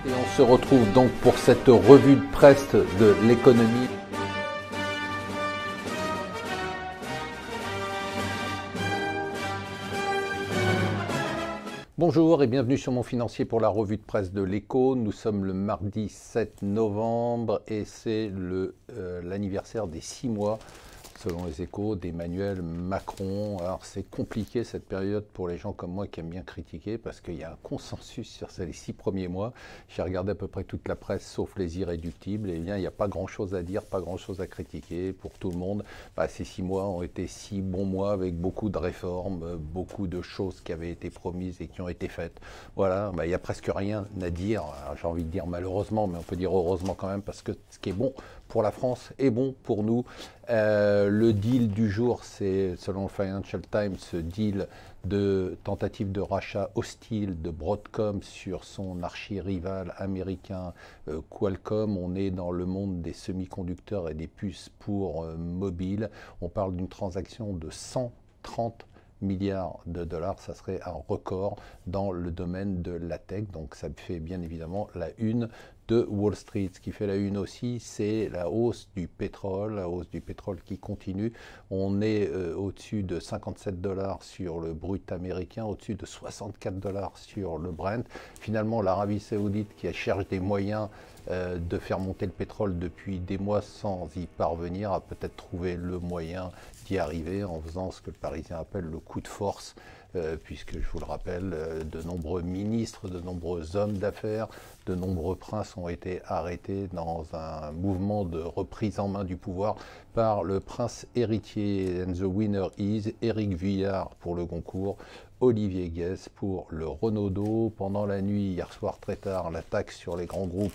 Et on se retrouve donc pour cette revue de presse de l'économie. Bonjour et bienvenue sur Mon Financier pour la revue de presse de l'Écho. Nous sommes le mardi 7 novembre et c'est l'anniversaire des 6 mois, selon les Échos, d'Emmanuel Macron. Alors c'est compliqué cette période pour les gens comme moi qui aiment bien critiquer parce qu'il y a un consensus sur ces 6 premiers mois. J'ai regardé à peu près toute la presse sauf les irréductibles et bien il n'y a pas grand chose à dire, pas grand chose à critiquer pour tout le monde. Ces 6 mois ont été 6 bons mois avec beaucoup de réformes, beaucoup de choses qui avaient été promises et qui ont été faites. Voilà, il n'y a presque rien à dire. J'ai envie de dire malheureusement, mais on peut dire heureusement quand même parce que ce qui est bon pour la France est bon pour nous. Le deal du jour, c'est, selon le Financial Times, ce deal de tentative de rachat hostile de Broadcom sur son archi-rival américain Qualcomm. On est dans le monde des semi-conducteurs et des puces pour mobile. On parle d'une transaction de 130 milliards de dollars, ça serait un record dans le domaine de la tech, donc ça fait bien évidemment la une de Wall Street. Ce qui fait la une aussi, c'est la hausse du pétrole qui continue. On est au-dessus de 57 dollars sur le brut américain, au-dessus de 64 dollars sur le Brent. Finalement, l'Arabie Saoudite qui cherche des moyens de faire monter le pétrole depuis des mois sans y parvenir, a peut-être trouvé le moyen d'y arriver en faisant ce que le Parisien appelle le coup de force, puisque je vous le rappelle, de nombreux ministres, de nombreux hommes d'affaires, de nombreux princes ont été arrêtés dans un mouvement de reprise en main du pouvoir par le prince héritier. And the winner is Éric Vuillard pour le Goncourt, Olivier Guès pour le Renaudot. Pendant la nuit, hier soir très tard, la taxe sur les grands groupes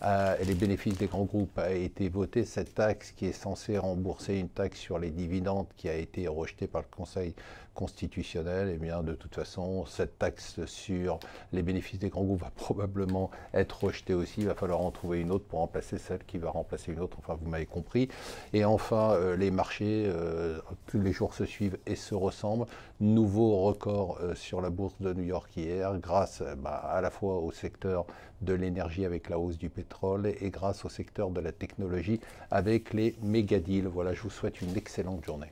et les bénéfices des grands groupes a été votée. Cette taxe qui est censée rembourser une taxe sur les dividendes qui a été rejetée par le Conseil constitutionnel, et bien de toute façon, cette taxe sur les bénéfices des grands groupes va probablement être rejetée aussi. Il va falloir en trouver une autre pour remplacer celle qui va remplacer une autre. Enfin, vous m'avez compris. Et enfin, les marchés, tous les jours se suivent et se ressemblent. Nouveau record sur la bourse de New York hier, grâce à la fois au secteur de l'énergie avec la hausse du pétrole et grâce au secteur de la technologie avec les méga deals. Voilà, je vous souhaite une excellente journée.